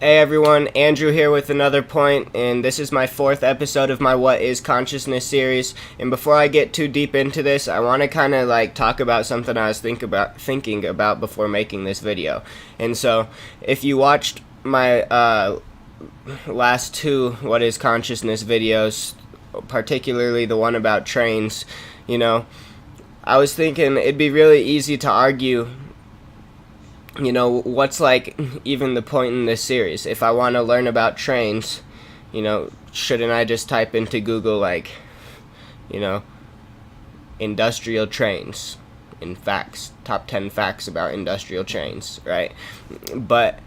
Hey everyone, Andrew here with another point, and this is my 4th episode of my What is Consciousness series. And before I get too deep into this, I want to kind of talk about something I was thinking about before making this video. And so, if you watched my last 2 What is Consciousness videos, particularly the one about trains, I was thinking it'd be really easy to argue, what's even the point in this series? If I want to learn about trains, shouldn't I just type into Google, industrial trains and facts, top 10 facts about industrial trains, right? But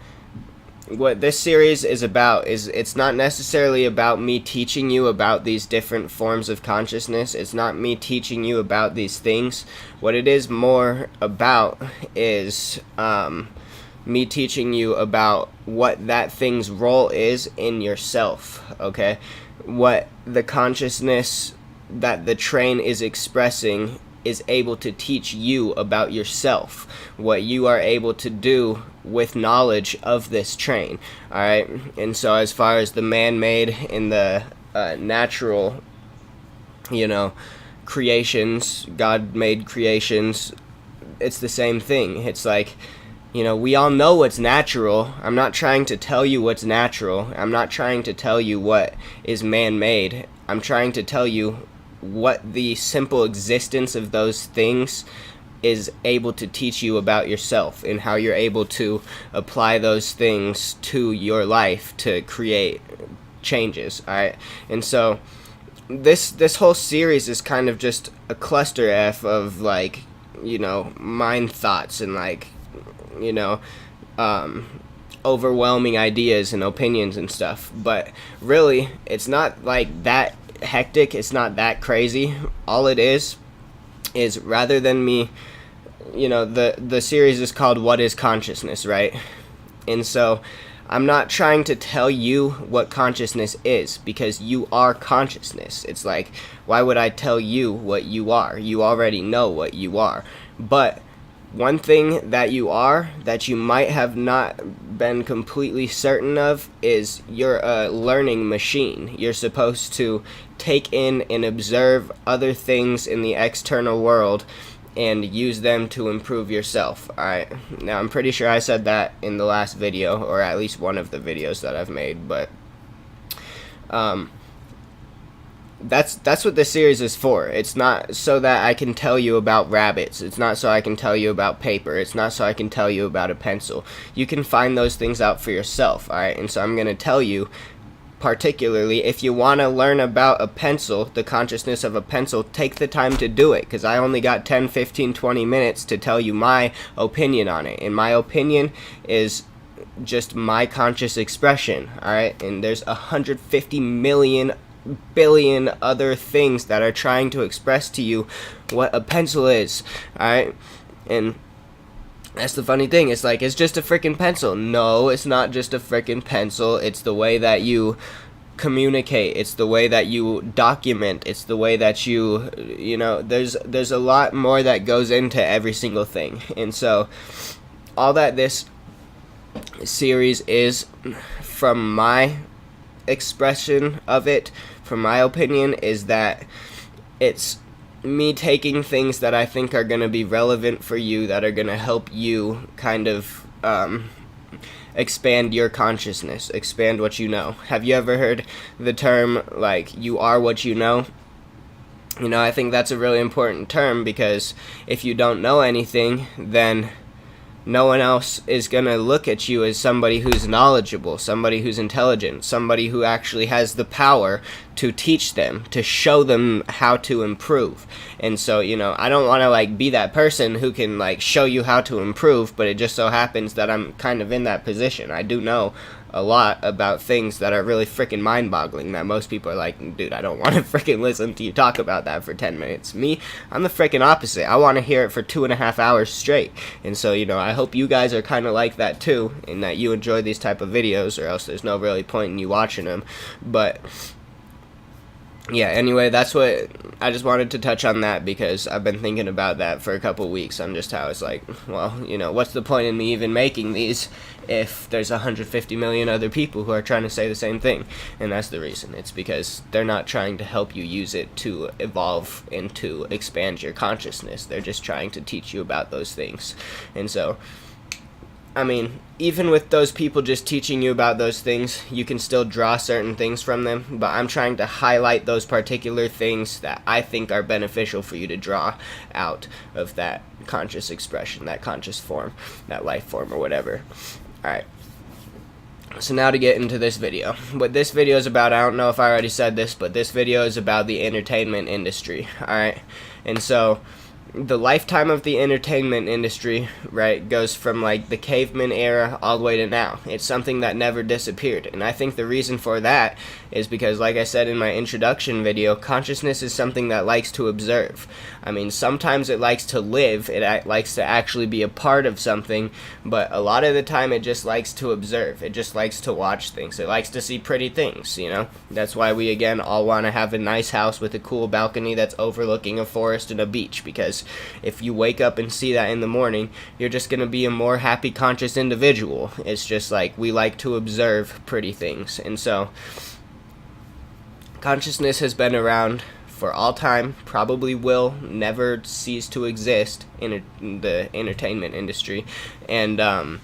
what this series is about is it's not necessarily about me teaching you about these different forms of consciousness. It's not me teaching you about these things. What it is more about is me teaching you about what that thing's role is in yourself, okay? What the consciousness that the train is expressing is able to teach you about yourself, what you are able to do with knowledge of this train, alright? And so as far as the man-made and the natural, creations, God-made creations, it's the same thing. It's we all know what's natural. I'm not trying to tell you what's natural. I'm not trying to tell you what is man-made. I'm trying to tell you what the simple existence of those things is able to teach you about yourself and how you're able to apply those things to your life to create changes, alright? And so this whole series is kind of just a cluster F of mind thoughts and overwhelming ideas and opinions and stuff. But really, it's not that hectic, it's not that crazy. All it is rather than me, the series is called What is Consciousness, right? And so I'm not trying to tell you what consciousness is, because you are consciousness. It's why would I tell you what you are? You already know what you are. But one thing that you are, that you might have not been completely certain of, is you're a learning machine. You're supposed to take in and observe other things in the external world and use them to improve yourself, alright? Now, I'm pretty sure I said that in the last video, or at least one of the videos that I've made, but that's what this series is for. It's not so that I can tell you about rabbits. It's not so I can tell you about paper. It's not so I can tell you about a pencil. You can find those things out for yourself, alright? And so I'm going to tell you, particularly, if you want to learn about a pencil, the consciousness of a pencil, take the time to do it, because I only got 10, 15, 20 minutes to tell you my opinion on it. And my opinion is just my conscious expression, alright? And there's 150 million billion other things that are trying to express to you what a pencil is, alright? And that's the funny thing. It's it's just a freaking pencil. No, it's not just a freaking pencil. It's the way that you communicate. It's the way that you document. It's the way that you, there's a lot more that goes into every single thing. And so all that this series is, from my expression of it, from my opinion, is that it's me taking things that I think are going to be relevant for you, that are going to help you kind of expand your consciousness, expand what you know. Have you ever heard the term, you are what you know? I think that's a really important term, because if you don't know anything, then no one else is going to look at you as somebody who's knowledgeable, somebody who's intelligent, somebody who actually has the power to teach them, to show them how to improve. And so, I don't want to be that person who can show you how to improve, but it just so happens that I'm kind of in that position. I do know a lot about things that are really freaking mind-boggling, that most people are dude, I don't want to freaking listen to you talk about that for 10 minutes. Me, I'm the freaking opposite. I want to hear it for 2.5 hours straight. And so, I hope you guys are kind of like that too, and that you enjoy these type of videos, or else there's no really point in you watching them. But Yeah, anyway, that's what I just wanted to touch on that because I've been thinking about that for a couple weeks on just how it's like, well, what's the point in me even making these if there's 150 million other people who are trying to say the same thing? And that's the reason. It's because they're not trying to help you use it to evolve and to expand your consciousness. They're just trying to teach you about those things. And so, I mean, even with those people just teaching you about those things, you can still draw certain things from them, but I'm trying to highlight those particular things that I think are beneficial for you to draw out of that conscious expression, that conscious form, that life form, or whatever. Alright, so now to get into this video. What this video is about, I don't know if I already said this, but this video is about the entertainment industry, alright? And so, the lifetime of the entertainment industry, right, goes from like the caveman era all the way to now. It's something that never disappeared, and I think the reason for that is because, like I said in my introduction video, consciousness is something that likes to observe. I mean, sometimes it likes to live, it likes to actually be a part of something, but a lot of the time it just likes to observe. It just likes to watch things. It likes to see pretty things, That's why we, again, all want to have a nice house with a cool balcony that's overlooking a forest and a beach, because if you wake up and see that in the morning, you're just going to be a more happy, conscious individual. It's just like we like to observe pretty things. And so, consciousness has been around for all time, probably will never cease to exist in the entertainment industry. And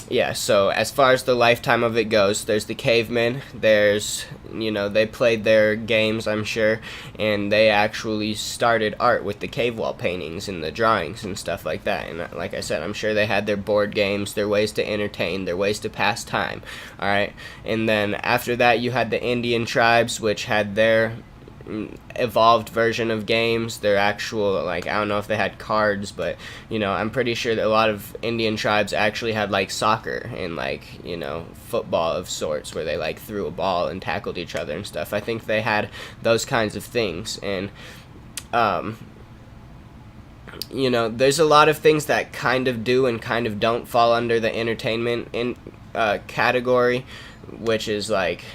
yeah, so as far as the lifetime of it goes, there's the cavemen, there's, they played their games, I'm sure, and they actually started art with the cave wall paintings and the drawings and stuff like that. And like I said, I'm sure they had their board games, their ways to entertain, their ways to pass time, alright? And then after that, you had the Indian tribes, which had their evolved version of games, their actual, like, I don't know if they had cards, but, I'm pretty sure that a lot of Indian tribes actually had, like, soccer and, like, football of sorts, where they, like, threw a ball and tackled each other and stuff. I think they had those kinds of things, and, there's a lot of things that kind of do and kind of don't fall under the entertainment category, which is, like,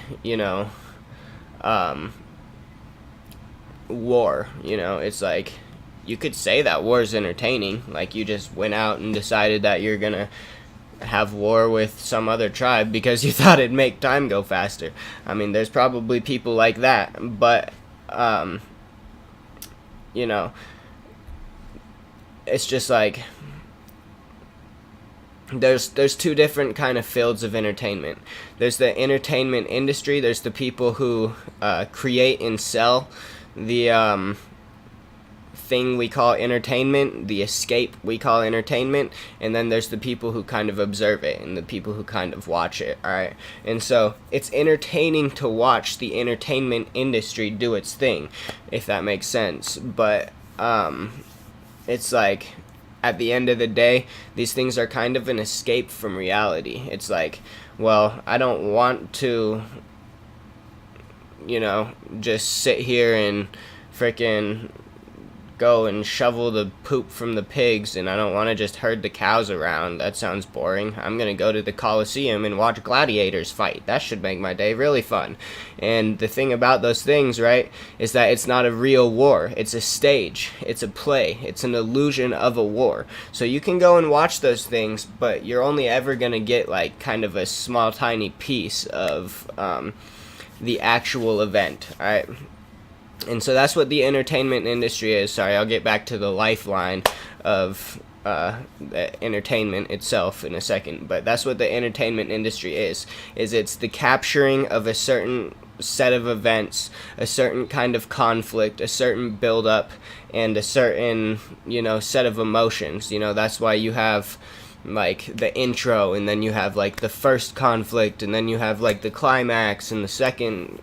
war. It's like, you could say that war is entertaining, like you just went out and decided that you're gonna have war with some other tribe because you thought it'd make time go faster. I mean, there's probably people like that, but it's just like there's two different kind of fields of entertainment. There's the entertainment industry. There's the people who create and sell the thing we call entertainment, the escape we call entertainment, and then there's the people who kind of observe it and the people who kind of watch it, alright? And so it's entertaining to watch the entertainment industry do its thing, if that makes sense, but it's like, at the end of the day, these things are kind of an escape from reality. It's like, well, I don't want to just sit here and frickin' go and shovel the poop from the pigs, and I don't want to just herd the cows around. That sounds boring. I'm gonna go to the Coliseum and watch gladiators fight. That should make my day really fun. And the thing about those things, right, is that it's not a real war. It's a stage. It's a play. It's an illusion of a war. So you can go and watch those things, but you're only ever gonna get, like, kind of a small, tiny piece of the actual event, alright? And so that's what the entertainment industry is. Sorry, I'll get back to the lifeline of the entertainment itself in a second, but that's what the entertainment industry is it's the capturing of a certain set of events, a certain kind of conflict, a certain build-up, and a certain, set of emotions. That's why you have, like, the intro, and then you have, like, the first conflict, and then you have, like, the climax, and the second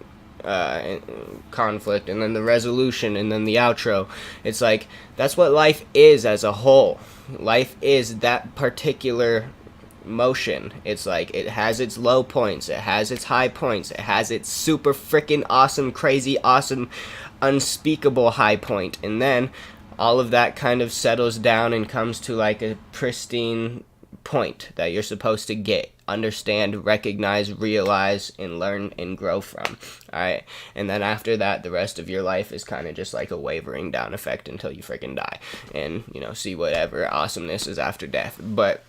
conflict, and then the resolution, and then the outro. It's like, that's what life is as a whole. Life is that particular motion. It's like, it has its low points, it has its high points, it has its super freaking awesome, crazy, awesome, unspeakable high point, and then all of that kind of settles down and comes to, like, a pristine, point that you're supposed to get, understand, recognize, realize, and learn and grow from. All right, and then after that, the rest of your life is kind of just like a wavering down effect until you freaking die, and see whatever awesomeness is after death. But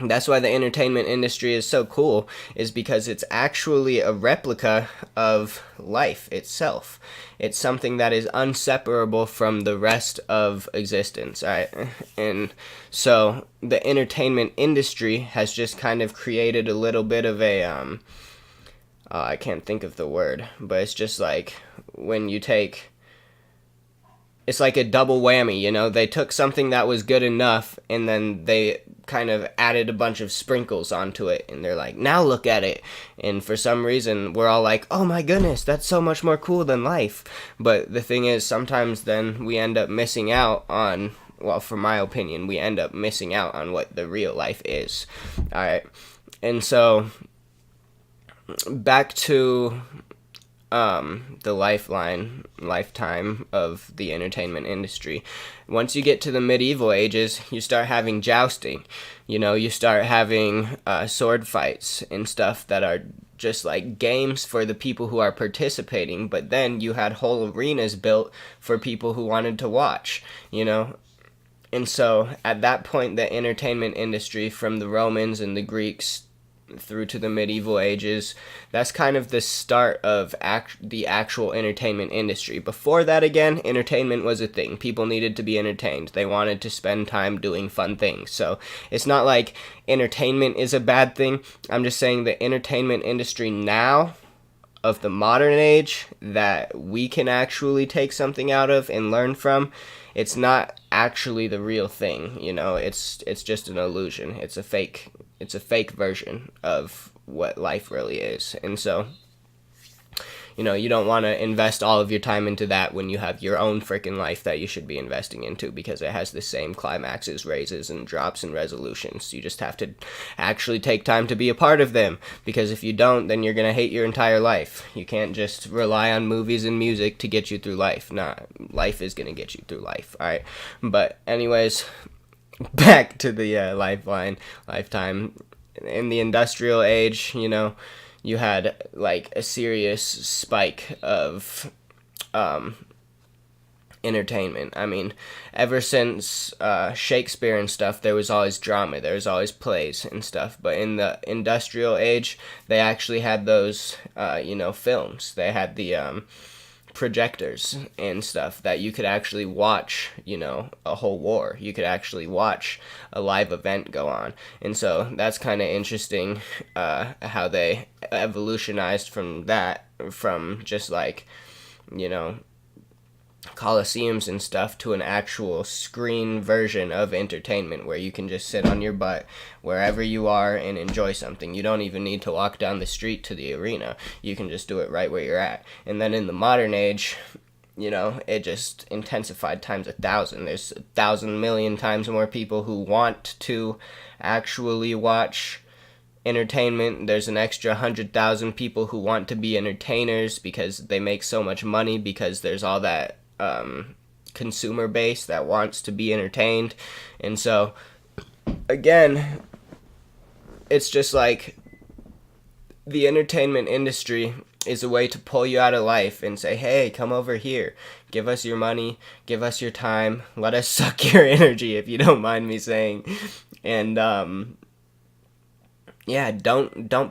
that's why the entertainment industry is so cool, is because it's actually a replica of life itself. It's something that is inseparable from the rest of existence, right? And so the entertainment industry has just kind of created a little bit of a I can't think of the word, but it's just like when you take, it's like a double whammy, they took something that was good enough and then they kind of added a bunch of sprinkles onto it, and they're like, now look at it. And for some reason we're all like, oh my goodness, that's so much more cool than life. But the thing is, sometimes then we end up missing out on, well, from my opinion, we end up missing out on what the real life is. All right, and so back to the lifetime of the entertainment industry. Once you get to the medieval ages, you start having jousting. You start having sword fights and stuff that are just like games for the people who are participating, but then you had whole arenas built for people who wanted to watch, And so at that point, the entertainment industry, from the Romans and the Greeks through to the medieval ages, that's kind of the start of the actual entertainment industry. Before that, again, entertainment was a thing. People needed to be entertained. They wanted to spend time doing fun things. So it's not like entertainment is a bad thing. I'm just saying the entertainment industry now, of the modern age, that we can actually take something out of and learn from, it's not actually the real thing. It's just an illusion. It's a fake version of what life really is. And so, you don't want to invest all of your time into that when you have your own freaking life that you should be investing into, because it has the same climaxes, raises, and drops and resolutions. You just have to actually take time to be a part of them, because if you don't, then you're going to hate your entire life. You can't just rely on movies and music to get you through life. Nah, life is going to get you through life, alright? But anyways, back to the lifetime. In the industrial age, you had like a serious spike of entertainment. I mean, ever since Shakespeare and stuff, there was always drama, there was always plays and stuff. But in the industrial age, they actually had those films. They had the projectors and stuff that you could actually watch, a whole war. You could actually watch a live event go on. And so that's kind of interesting, how they evolutionized from that, from just like, coliseums and stuff, to an actual screen version of entertainment where you can just sit on your butt wherever you are and enjoy something. You don't even need to walk down the street to the arena. You can just do it right where you're at. And then in the modern age, it just intensified times 1,000. There's 1,000 million times more people who want to actually watch entertainment. There's an extra 100,000 people who want to be entertainers because they make so much money, because there's all that consumer base that wants to be entertained. And so again, it's just like the entertainment industry is a way to pull you out of life and say, hey, come over here, give us your money, give us your time, let us suck your energy, if you don't mind me saying. And don't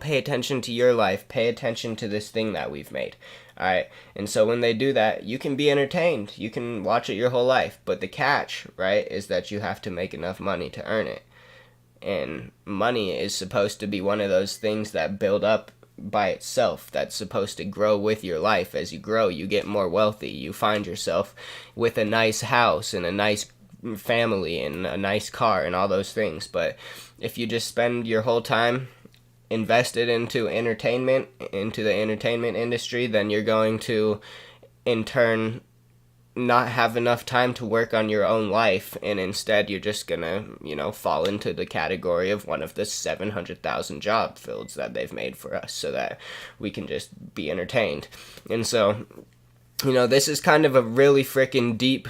pay attention to your life, pay attention to this thing that we've made. Alright, and so when they do that, you can be entertained, you can watch it your whole life, but the catch, right, is that you have to make enough money to earn it. And money is supposed to be one of those things that build up by itself, that's supposed to grow with your life. As you grow, you get more wealthy, you find yourself with a nice house and a nice family and a nice car and all those things. But if you just spend your whole time invested into the entertainment industry, then you're going to, in turn, not have enough time to work on your own life, and instead you're just gonna, fall into the category of one of the 700,000 job fields that they've made for us so that we can just be entertained. And so, this is kind of a really freaking deep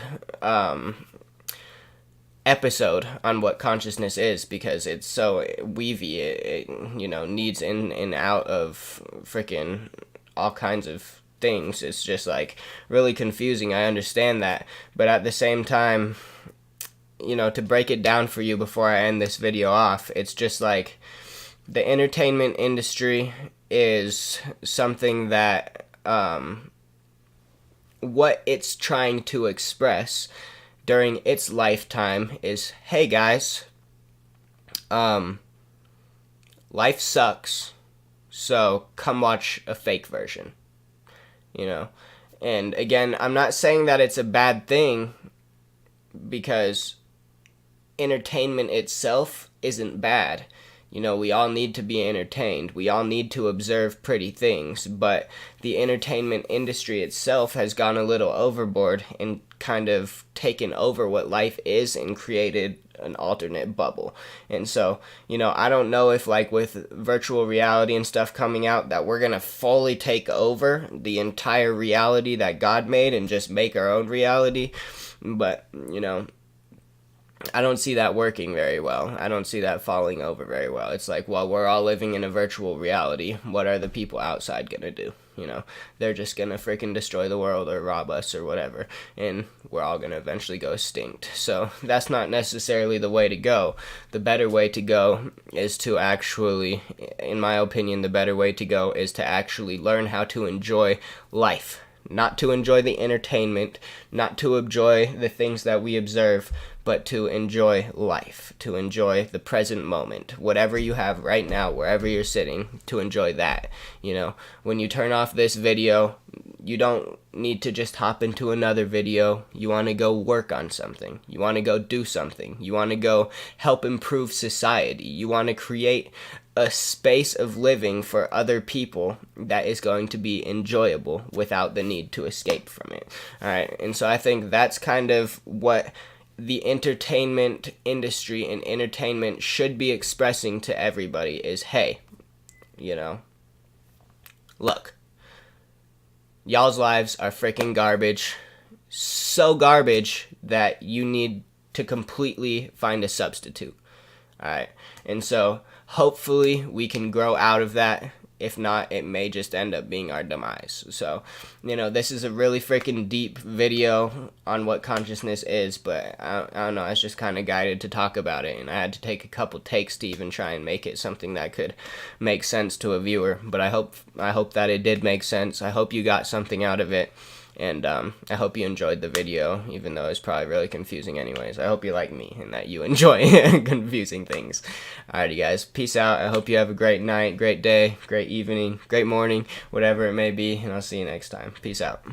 episode on what consciousness is, because it's so weavy. It needs in and out of freaking all kinds of things. It's just like really confusing. I understand that, but at the same time, to break it down for you before I end this video off, it's just like the entertainment industry is something that what it's trying to express during its lifetime is, hey guys, life sucks, so come watch a fake version, And again, I'm not saying that it's a bad thing, because entertainment itself isn't bad. We all need to be entertained. We all need to observe pretty things, but the entertainment industry itself has gone a little overboard and kind of taken over what life is and created an alternate bubble. And so, I don't know if like with virtual reality and stuff coming out that we're going to fully take over the entire reality that God made and just make our own reality, but, I don't see that working very well. I don't see that falling over very well. It's like, well, we're all living in a virtual reality. What are the people outside going to do? They're just going to freaking destroy the world or rob us or whatever. And we're all going to eventually go extinct. So that's not necessarily the way to go. The better way to go is to actually, in my opinion, the better way to go is to actually learn how to enjoy life. Not to enjoy the entertainment, not to enjoy the things that we observe, but to enjoy life, to enjoy the present moment, whatever you have right now, wherever you're sitting, to enjoy that. When you turn off this video, you don't need to just hop into another video. You want to go work on something. You want to go do something. You want to go help improve society. You want to create a space of living for other people that is going to be enjoyable without the need to escape from it. All right, and so I think that's kind of what the entertainment industry and entertainment should be expressing to everybody is, hey, look, y'all's lives are freaking garbage, so garbage that you need to completely find a substitute. All right, and so hopefully we can grow out of that. If not, it may just end up being our demise. So, this is a really freaking deep video on what consciousness is, but I don't know, I was just kind of guided to talk about it, and I had to take a couple takes to even try and make it something that could make sense to a viewer. But I hope that it did make sense. I hope you got something out of it. And I hope you enjoyed the video, even though it's probably really confusing anyways. I hope you like me and that you enjoy confusing things. Alrighty, guys. Peace out. I hope you have a great night, great day, great evening, great morning, whatever it may be. And I'll see you next time. Peace out.